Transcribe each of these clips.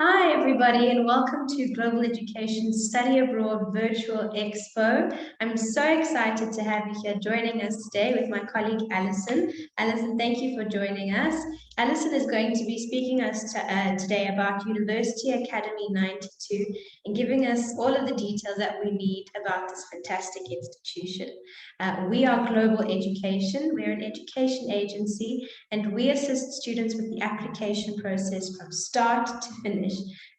Hi, everybody, and welcome to Global Education Study Abroad Virtual Expo. I'm so excited to have you here joining us today with my colleague Alison. Alison, thank you for joining us. Alison is going to be speaking us today about University Academy 92 and giving us all of the details that we need about this fantastic institution. We are Global Education. We're an education agency and we assist students with the application process from start to finish,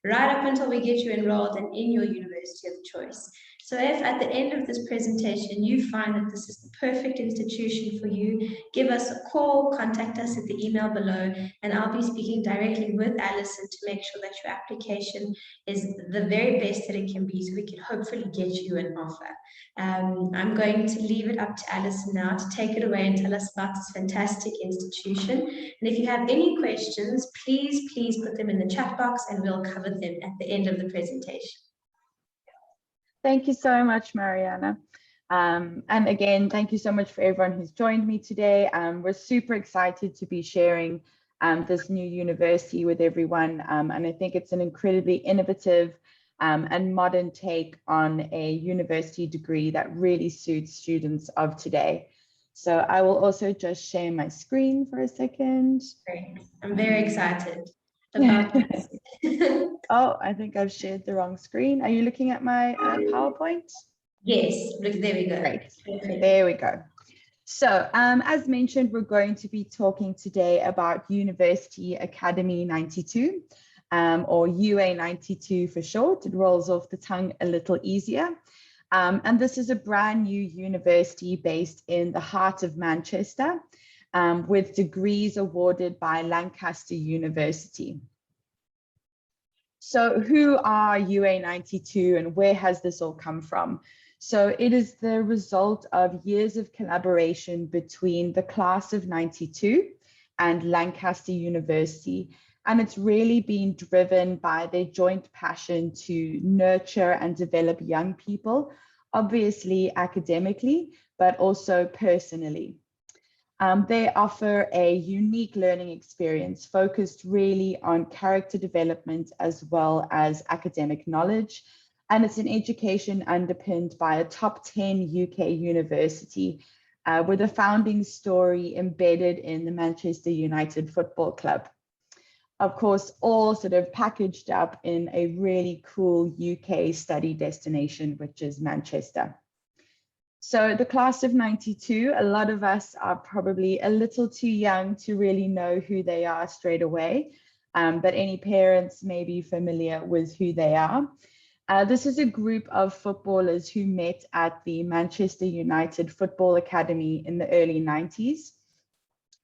right up until we get you enrolled and in your university of choice. So if at the end of this presentation you find that this is the perfect institution for you, give us a call, contact us at the email below, and I'll be speaking directly with Alison to make sure that your application is the very best that it can be so we can hopefully get you an offer. I'm going to leave it up to Alison now to take it away and tell us about this fantastic institution. And if you have any questions, please put them in the chat box and we'll cover them at the end of the presentation. Thank you so much, Mariana. And again, thank you so much for everyone who's joined me today. We're super excited to be sharing this new university with everyone. And I think it's an incredibly innovative and modern take on a university degree that really suits students of today. So I will also just share my screen for a second. Great. I'm very excited about this. Oh, I think I've shared the wrong screen. Are you looking at my PowerPoint? Yes, look, there we go. Great. There we go. So as mentioned, we're going to be talking today about University Academy 92, or UA92 for short. It rolls off the tongue a little easier. And this is a brand new university based in the heart of Manchester, with degrees awarded by Lancaster University. So who are UA92 and where has this all come from? So it is the result of years of collaboration between the class of 92 and Lancaster University. And it's really been driven by their joint passion to nurture and develop young people, obviously academically, but also personally. They offer a unique learning experience focused really on character development as well as academic knowledge. And it's an education underpinned by a top 10 UK university with a founding story embedded in the Manchester United Football Club. Of course, all sort of packaged up in a really cool UK study destination, which is Manchester. So the class of 92, a lot of us are probably a little too young to really know who they are straight away, but any parents may be familiar with who they are. This is a group of footballers who met at the Manchester United Football Academy in the early 90s.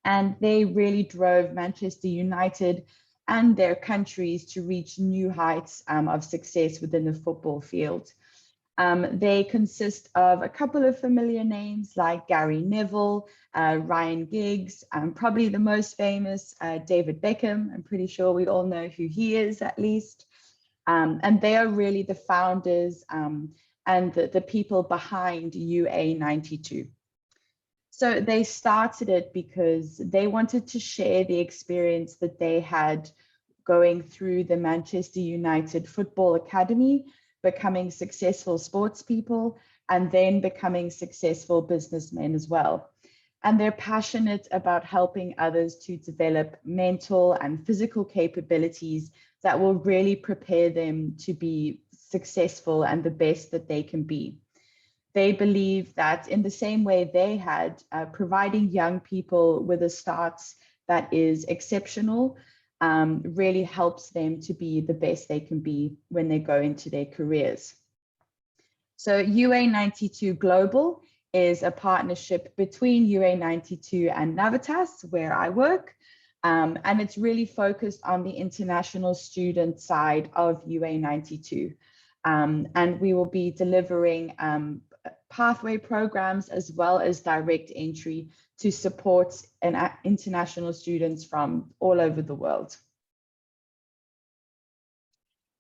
And they really drove Manchester United and their countries to reach new heights of success within the football field. They consist of a couple of familiar names like Gary Neville, Ryan Giggs, probably the most famous, David Beckham. I'm pretty sure we all know who he is at least. And they are really the founders and the people behind UA92. So they started it because they wanted to share the experience that they had going through the Manchester United Football Academy, becoming successful sports people, and then becoming successful businessmen as well. And they're passionate about helping others to develop mental and physical capabilities that will really prepare them to be successful and the best that they can be. They believe that in the same way they had, providing young people with a start that is exceptional really helps them to be the best they can be when they go into their careers. So UA92 Global is a partnership between UA92 and Navitas, where I work. And it's really focused on the international student side of UA92. And we will be delivering pathway programs as well as direct entry to support international students from all over the world.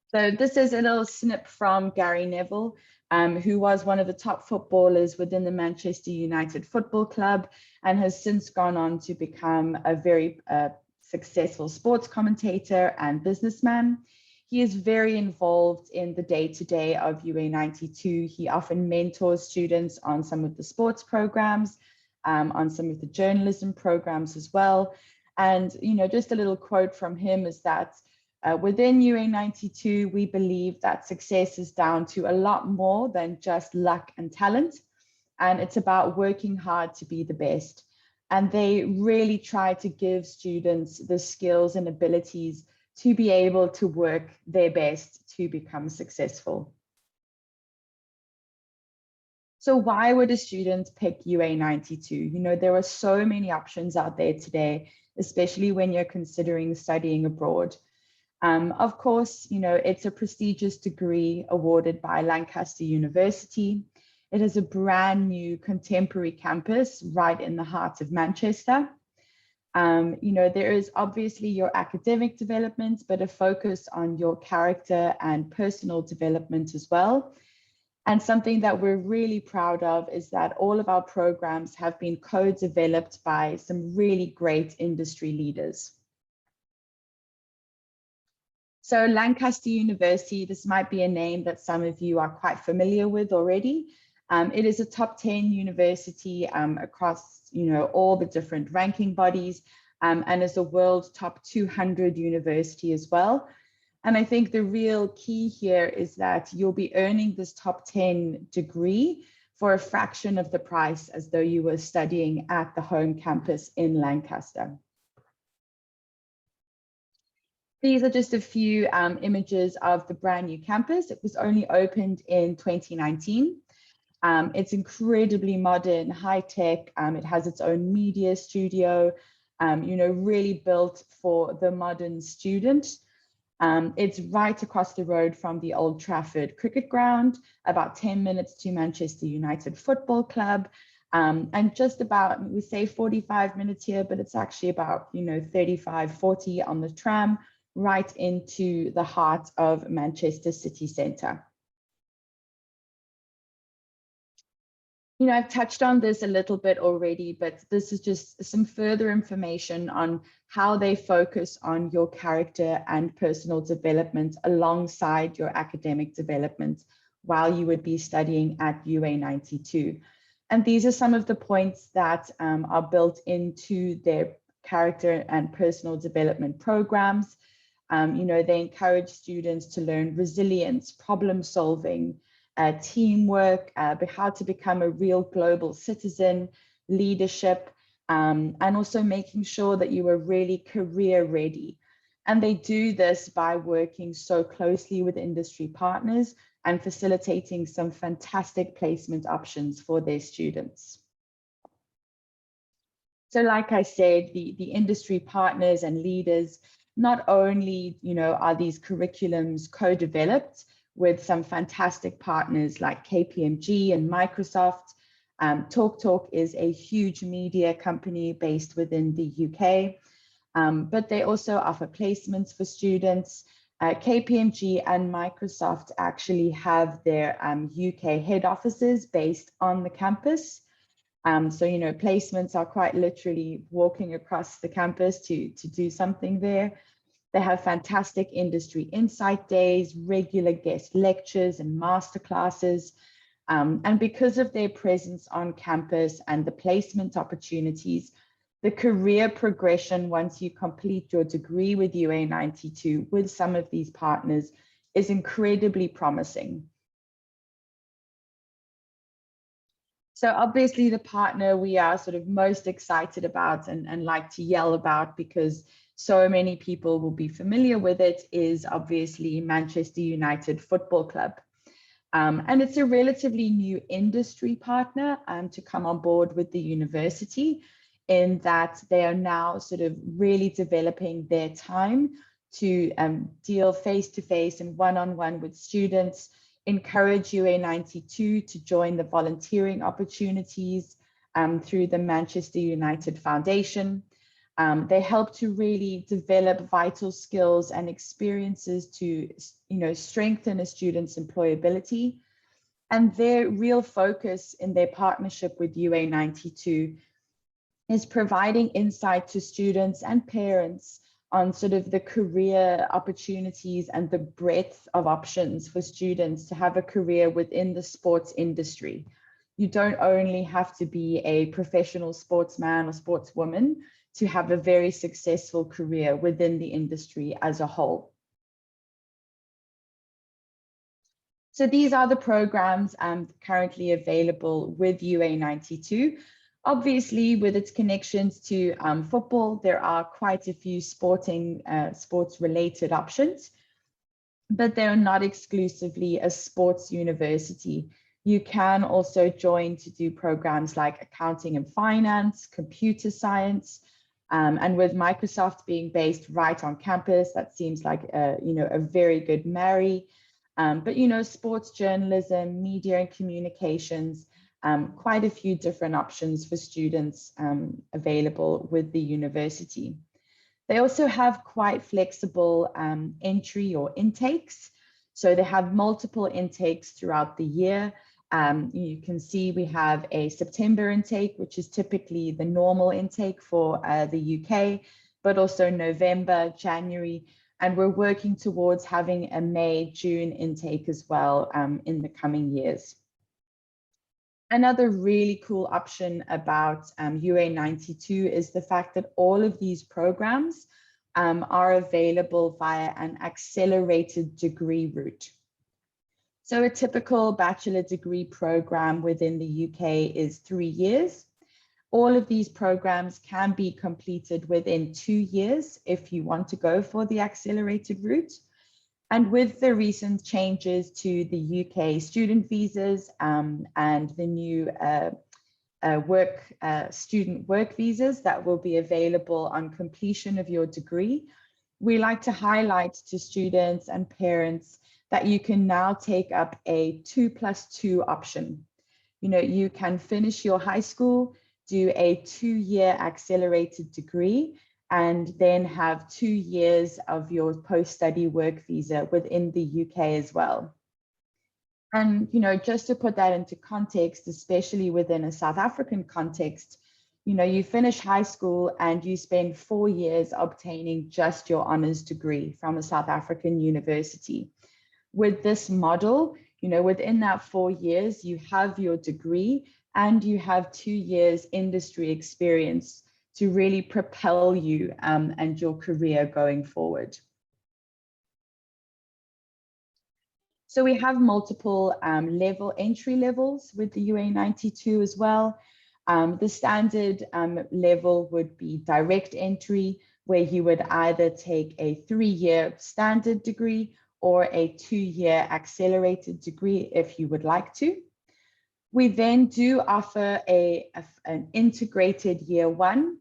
So this is a little snip from Gary Neville, who was one of the top footballers within the Manchester United Football Club and has since gone on to become a very successful sports commentator and businessman. he is very involved in the day-to-day of UA92. He often mentors students on some of the sports programs, on some of the journalism programs as well. And, just a little quote from him is that within UA92, we believe that success is down to a lot more than just luck and talent. And it's about working hard to be the best. And they really try to give students the skills and abilities to be able to work their best to become successful. So why would a student pick UA92? There are so many options out there today, especially when you're considering studying abroad. Of course, it's a prestigious degree awarded by Lancaster University. It is a brand new contemporary campus right in the heart of Manchester. There is obviously your academic development, but a focus on your character and personal development as well. And something that we're really proud of is that all of our programs have been co-developed by some really great industry leaders. So Lancaster University, this might be a name that some of you are quite familiar with already. It is a top 10 university across all the different ranking bodies, and is a world top 200 university as well. And I think the real key here is that you'll be earning this top 10 degree for a fraction of the price as though you were studying at the home campus in Lancaster. These are just a few images of the brand new campus. It was only opened in 2019. It's incredibly modern, high tech. It has its own media studio, really built for the modern student. It's right across the road from the Old Trafford cricket ground, about 10 minutes to Manchester United Football Club, and just about, we say 45 minutes here, but it's actually about 35, 40 on the tram, right into the heart of Manchester city centre. I've touched on this a little bit already, but this is just some further information on how they focus on your character and personal development alongside your academic development while you would be studying at UA92. And these are some of the points that are built into their character and personal development programs. They encourage students to learn resilience, problem solving, teamwork, how to become a real global citizen, leadership, and also making sure that you are really career ready. And they do this by working so closely with industry partners and facilitating some fantastic placement options for their students. So like I said, the industry partners and leaders, not only are these curriculums co-developed with some fantastic partners like KPMG and Microsoft. TalkTalk is a huge media company based within the UK, but they also offer placements for students. KPMG and Microsoft actually have their UK head offices based on the campus. So, placements are quite literally walking across the campus to do something there. They have fantastic industry insight days, regular guest lectures and masterclasses. And because of their presence on campus and the placement opportunities, the career progression once you complete your degree with UA92 with some of these partners is incredibly promising. So obviously the partner we are sort of most excited about and like to yell about, because so many people will be familiar with it, is obviously Manchester United Football Club. And it's a relatively new industry partner to come on board with the university, in that they are now sort of really developing their time to deal face-to-face and one-on-one with students, encourage UA92 to join the volunteering opportunities through the Manchester United Foundation. They help to really develop vital skills and experiences to, strengthen a student's employability. And their real focus in their partnership with UA92 is providing insight to students and parents on sort of the career opportunities and the breadth of options for students to have a career within the sports industry. You don't only have to be a professional sportsman or sportswoman to have a very successful career within the industry as a whole. So these are the programs currently available with UA92. Obviously, with its connections to football, there are quite a few sports-related options, but they're not exclusively a sports university. You can also join to do programs like accounting and finance, computer science, and with Microsoft being based right on campus, that seems like a very good marry. But sports journalism, media and communications, quite a few different options for students available with the university. They also have quite flexible entry or intakes. So they have multiple intakes throughout the year. You can see we have a September intake, which is typically the normal intake for the UK, but also November, January, and we're working towards having a May, June intake as well in the coming years. Another really cool option about UA92 is the fact that all of these programs are available via an accelerated degree route. So a typical bachelor degree program within the UK is 3 years. All of these programs can be completed within 2 years if you want to go for the accelerated route. And with the recent changes to the UK student visas and the new student work visas that will be available on completion of your degree, we like to highlight to students and parents that you can now take up a 2+2 option. You can finish your high school, do a 2-year accelerated degree, and then have 2 years of your post-study work visa within the UK as well. And, just to put that into context, especially within a South African context, you finish high school and you spend 4 years obtaining just your honors degree from a South African university. With this model, within that 4 years, you have your degree and you have 2 years industry experience to really propel you and your career going forward. So we have multiple entry levels with the UA92 as well. The standard level would be direct entry, where you would either take a 3-year standard degree or a 2-year accelerated degree if you would like to. We then do offer an integrated year 1,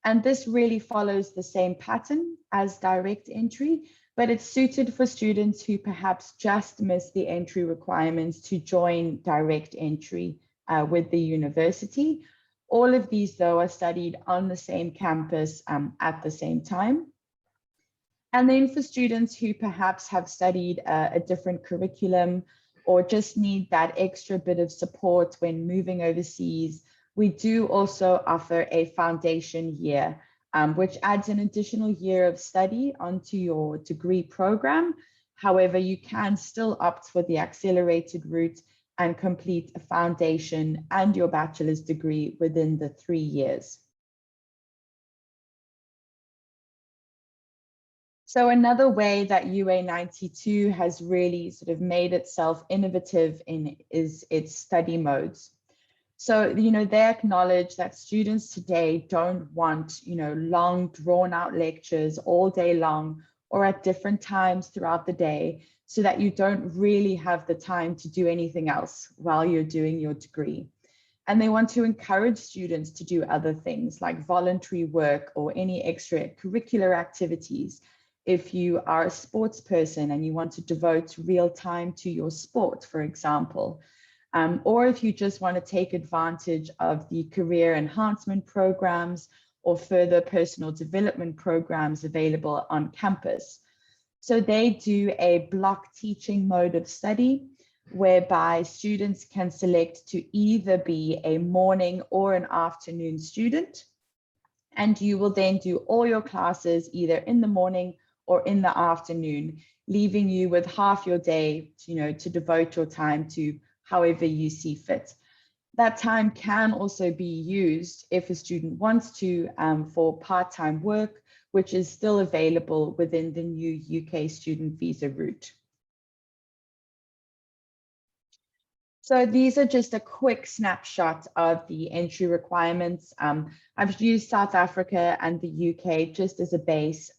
and this really follows the same pattern as direct entry, but it's suited for students who perhaps just miss the entry requirements to join direct entry with the university. All of these, though, are studied on the same campus at the same time. And then for students who perhaps have studied a different curriculum or just need that extra bit of support when moving overseas, we do also offer a foundation year, which adds an additional year of study onto your degree program. However, you can still opt for the accelerated route and complete a foundation and your bachelor's degree within the 3 years. So another way that UA92 has really sort of made itself innovative is its study modes. So, they acknowledge that students today don't want, long drawn out lectures all day long or at different times throughout the day, so that you don't really have the time to do anything else while you're doing your degree. And they want to encourage students to do other things like voluntary work or any extracurricular activities. If you are a sports person and you want to devote real time to your sport, for example, or if you just want to take advantage of the career enhancement programs or further personal development programs available on campus. So they do a block teaching mode of study, whereby students can select to either be a morning or an afternoon student. And you will then do all your classes either in the morning or in the afternoon, leaving you with half your day, to devote your time to however you see fit. That time can also be used if a student wants to for part-time work, which is still available within the new UK student visa route. So these are just a quick snapshot of the entry requirements. I've used South Africa and the UK just as a base.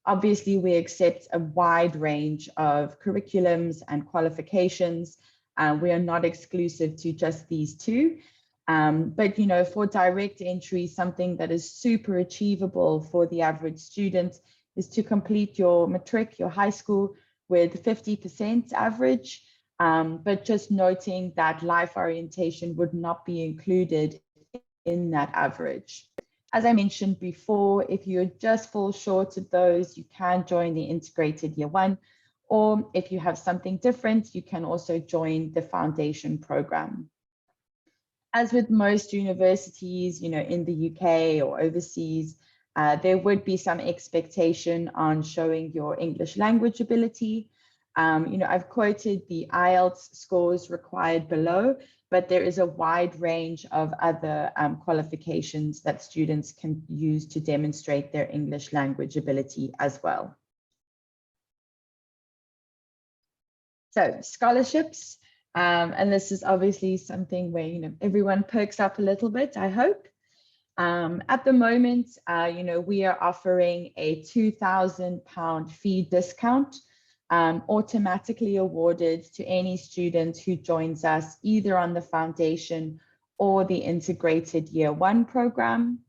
Obviously, we accept a wide range of curriculums and qualifications. We are not exclusive to just these two. But, for direct entry, something that is super achievable for the average student is to complete your matric, your high school, with 50% average. But just noting that life orientation would not be included in that average. As I mentioned before, if you just fall short of those, you can join the integrated year one, or if you have something different, you can also join the foundation program. As with most universities, in the UK or overseas, there would be some expectation on showing your English language ability. I've quoted the IELTS scores required below, but there is a wide range of other qualifications that students can use to demonstrate their English language ability as well. So scholarships, and this is obviously something where, everyone perks up a little bit, I hope. At the moment, we are offering a £2,000 fee discount automatically awarded to any student who joins us either on the foundation or the integrated year one program.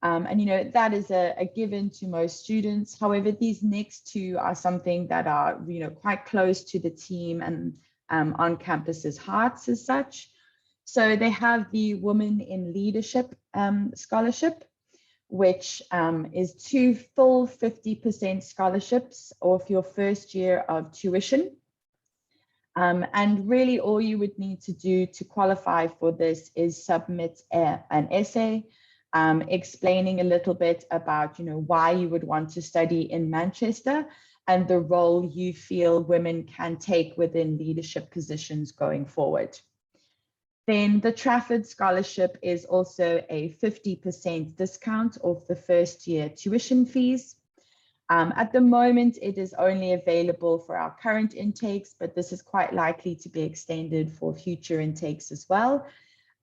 And that is a given to most students. However, these next two are something that are quite close to the team and on campus's hearts as such. So they have the Women in Leadership Scholarship, which is 2 full 50% scholarships off your first year of tuition. And really all you would need to do to qualify for this is submit an essay explaining a little bit about why you would want to study in Manchester and the role you feel women can take within leadership positions going forward. Then the Trafford Scholarship is also a 50% discount off the first year tuition fees. At the moment, it is only available for our current intakes, but this is quite likely to be extended for future intakes as well.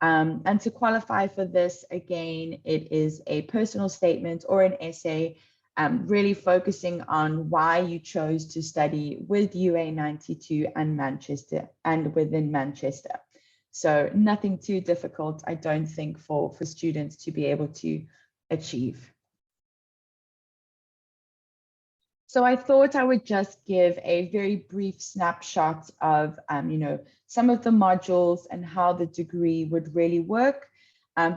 And to qualify for this, again, it is a personal statement or an essay really focusing on why you chose to study with UA92 and Manchester and within Manchester. So nothing too difficult, I don't think, for students to be able to achieve. So I thought I would just give a very brief snapshot of, some of the modules and how the degree would really work.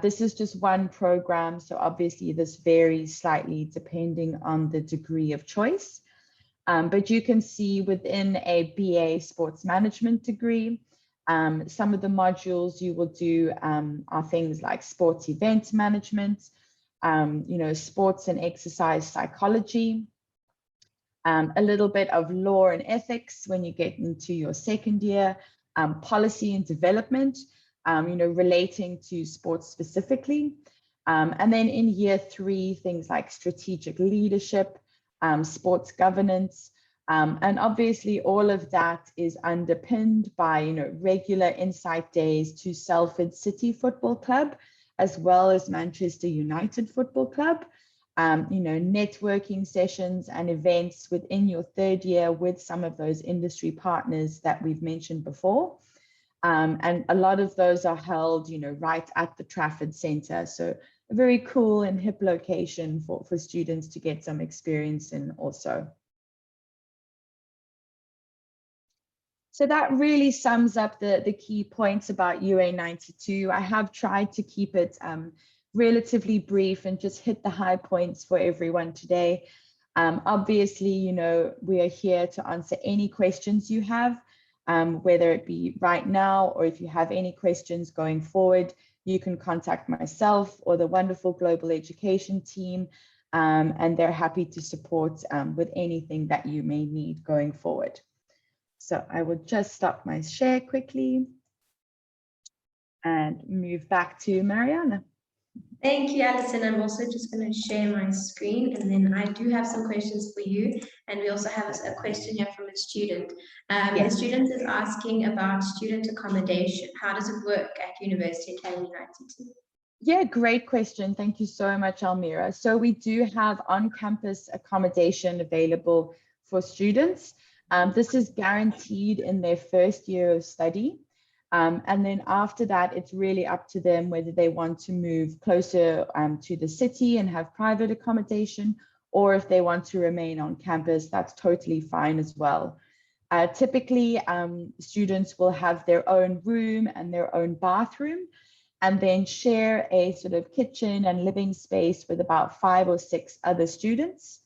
This is just one program, so obviously this varies slightly depending on the degree of choice. But you can see within a BA Sports Management degree, some of the modules you will do are things like sports event management, sports and exercise psychology, a little bit of law and ethics when you get into your second year, policy and development, relating to sports specifically. And then in year 3, things like strategic leadership, sports governance, and obviously all of that is underpinned by regular insight days to Salford City Football Club, as well as Manchester United Football Club, networking sessions and events within your third year with some of those industry partners that we've mentioned before. And a lot of those are held, right at the Trafford Centre. So a very cool and hip location for students to get some experience in also. So that really sums up the key points about UA92. I have tried to keep it relatively brief and just hit the high points for everyone today. Obviously, we are here to answer any questions you have, whether it be right now or if you have any questions going forward, you can contact myself or the wonderful global education team, and they're happy to support with anything that you may need going forward. So I will just stop my share quickly and move back to Mariana. Thank you, Alison. I'm also just going to share my screen, and then I do have some questions for you. And we also have a question here from a student. The student is asking about student accommodation. How does it work at University Academy 92? Yeah, great question. Thank you so much, Almira. So we do have on-campus accommodation available for students. This is guaranteed in their first year of study. And then after that, it's really up to them whether they want to move closer to the city and have private accommodation, or if they want to remain on campus, that's totally fine as well. Typically, students will have their own room and their own bathroom, and then share a sort of kitchen and living space with about 5 or 6 other students.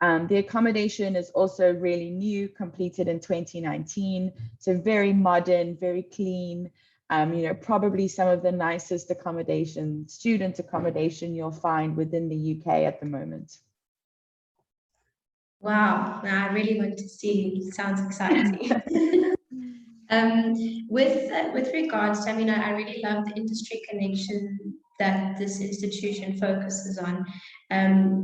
The accommodation is also really new, completed in 2019. So very modern, very clean, probably some of the nicest student accommodation you'll find within the UK at the moment. Wow, I really want to see. Sounds exciting. With regards to, I really love the industry connection that this institution focuses on.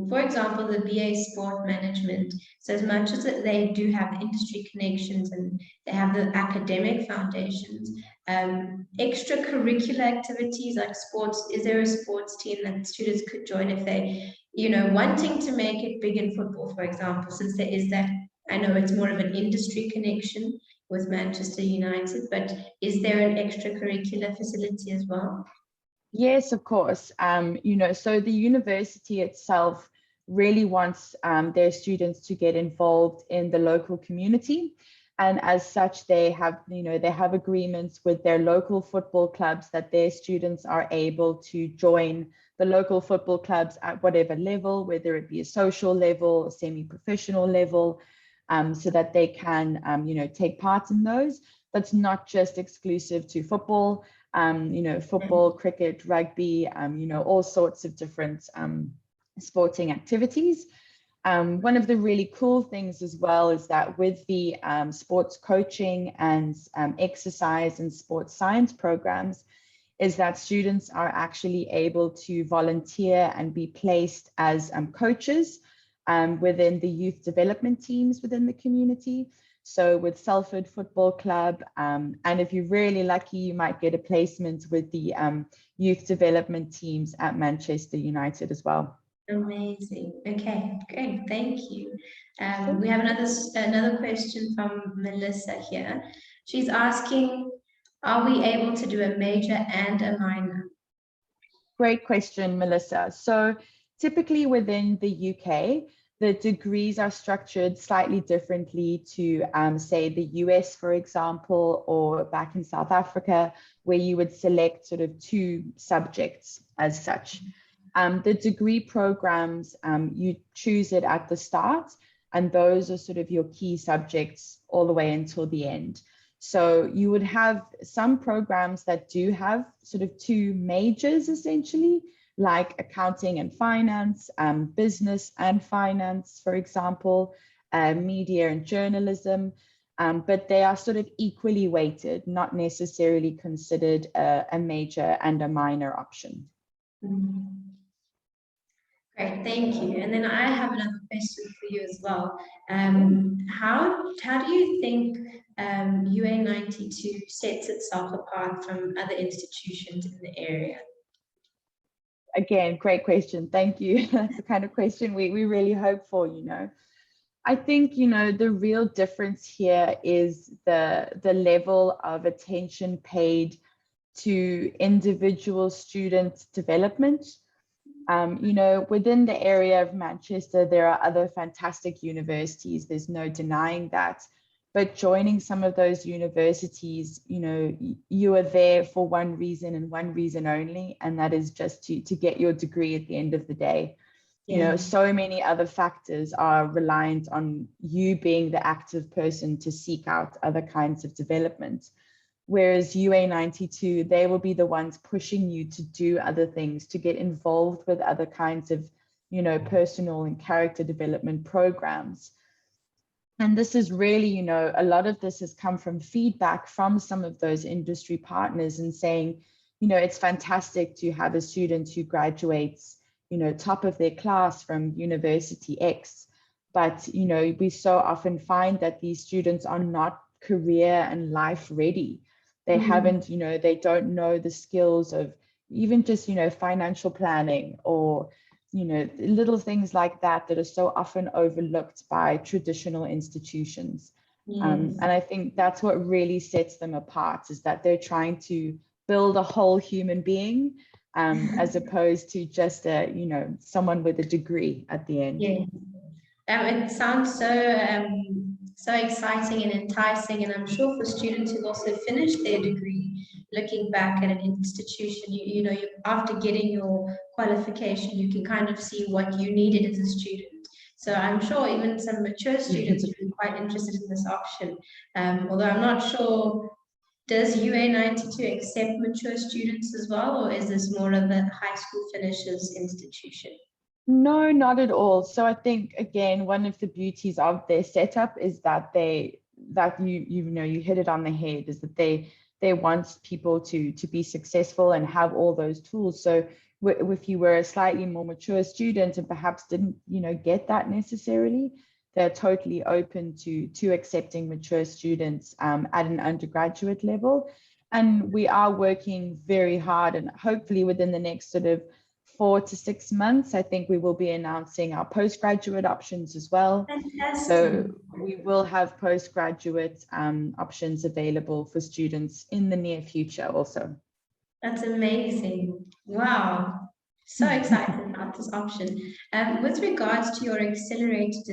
For example, the BA Sport Management. So as much as they do have the industry connections and they have the academic foundations, extracurricular activities like sports, is there a sports team that students could join if they, wanting to make it big in football, for example, since there is that, I know it's more of an industry connection with Manchester United, but is there an extracurricular facility as well? Yes, of course. So the university itself really wants their students to get involved in the local community. And as such, they have agreements with their local football clubs that their students are able to join the local football clubs at whatever level, whether it be a social level, a semi-professional level, so that they can, take part in those. That's not just exclusive to football. Football, cricket, rugby, all sorts of different sporting activities. One of the really cool things as well is that with the sports coaching and exercise and sports science programs, is that students are actually able to volunteer and be placed as coaches within the youth development teams within the community. So with Salford Football Club, and if you're really lucky, you might get a placement with the youth development teams at Manchester United as well. Amazing. Okay, great. Thank you. We have another question from Melissa here. She's asking, are we able to do a major and a minor? Great question, Melissa. So typically within the UK, the degrees are structured slightly differently to, say, the US, for example, or back in South Africa, where you would select sort of 2 subjects as such. The degree programs, you choose it at the start, and those are sort of your key subjects all the way until the end. So you would have some programs that do have sort of 2 majors, essentially, like accounting and finance, business and finance, for example, media and journalism, but they are sort of equally weighted, not necessarily considered a major and a minor option. Great, thank you. And then I have another question for you as well. How do you think UA92 sets itself apart from other institutions in the area? Again, great question. Thank you. That's the kind of question we really hope for, I think, the real difference here is the level of attention paid to individual student development. Within the area of Manchester, there are other fantastic universities. There's no denying that. But joining some of those universities, you are there for one reason and one reason only, and that is just to get your degree at the end of the day. Yeah. So many other factors are reliant on you being the active person to seek out other kinds of development. Whereas UA92, they will be the ones pushing you to do other things, to get involved with other kinds of, personal and character development programs. And this is really, a lot of this has come from feedback from some of those industry partners and saying, it's fantastic to have a student who graduates, top of their class from University X. But, we so often find that these students are not career and life ready. They haven't, they don't know the skills of even just, financial planning or, little things like that are so often overlooked by traditional institutions. Yes. And I think that's what really sets them apart, is that they're trying to build a whole human being, as opposed to just someone with a degree at the end. Yeah. It sounds so exciting and enticing, and I'm sure for students who've also finished their degree, looking back at an institution, after getting your qualification, you can kind of see what you needed as a student. So I'm sure even some mature students would be quite interested in this option. Although I'm not sure, does UA92 accept mature students as well, or is this more of a high school finishers institution? No, not at all. So I think, again, one of the beauties of their setup is that you hit it on the head, is that they want people to be successful and have all those tools. So if you were a slightly more mature student and perhaps didn't, get that necessarily, they're totally open to accepting mature students at an undergraduate level. And we are working very hard, and hopefully within the next sort of 4 to 6 months, I think we will be announcing our postgraduate options as well. Fantastic. So we will have postgraduate options available for students in the near future also. That's amazing. Wow. So excited about this option. With regards to your accelerated,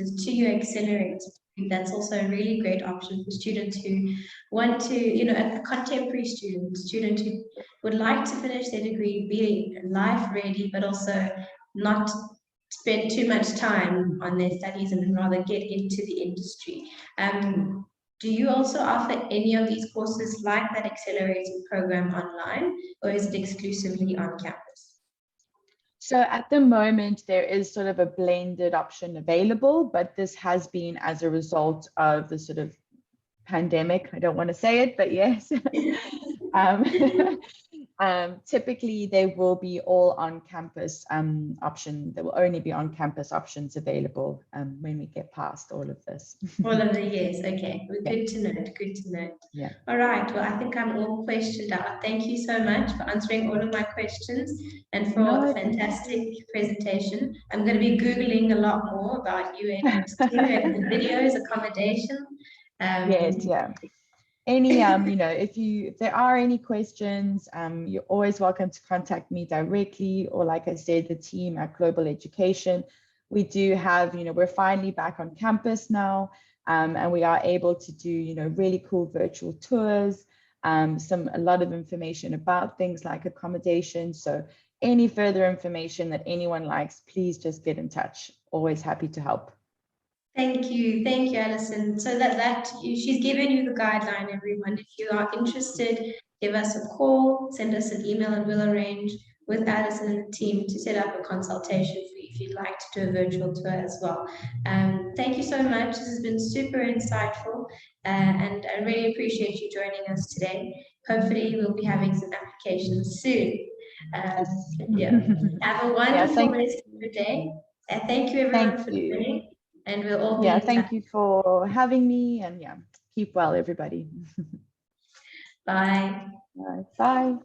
that's also a really great option for students who want to, a contemporary student who would like to finish their degree, be life ready, but also not spend too much time on their studies and rather get into the industry. Do you also offer any of these courses like that accelerated program online, or is it exclusively on campus? So at the moment, there is sort of a blended option available, but this has been as a result of the sort of pandemic. I don't want to say it, but yes. Typically, they will be all on campus option. There will only be on campus options available when we get past all of this. All of the years, okay. Well, Yeah. good to note, good to note. Yeah. All right, well, I think I'm all questioned out. Thank you so much for answering all of my questions and for a fantastic presentation. I'm going to be Googling a lot more about UA92 and the videos, accommodation. Yes, yeah. Any, if there are any questions, you're always welcome to contact me directly, or like I said, the team at Global Education. We do have, we're finally back on campus now, and we are able to do, really cool virtual tours, a lot of information about things like accommodation. So any further information that anyone likes, please just get in touch. Always happy to help. Thank you, Alison. So that she's given you the guideline, everyone. If you are interested, give us a call, send us an email, and we'll arrange with Alison and the team to set up a consultation for you if you'd like to do a virtual tour as well. Thank you so much. This has been super insightful, and I really appreciate you joining us today. Hopefully, we'll be having some applications soon. Yeah. Have a wonderful rest of the day. Thank you, everyone, for joining. And we'll all be thank you for having me, and keep well, everybody. Bye. Bye.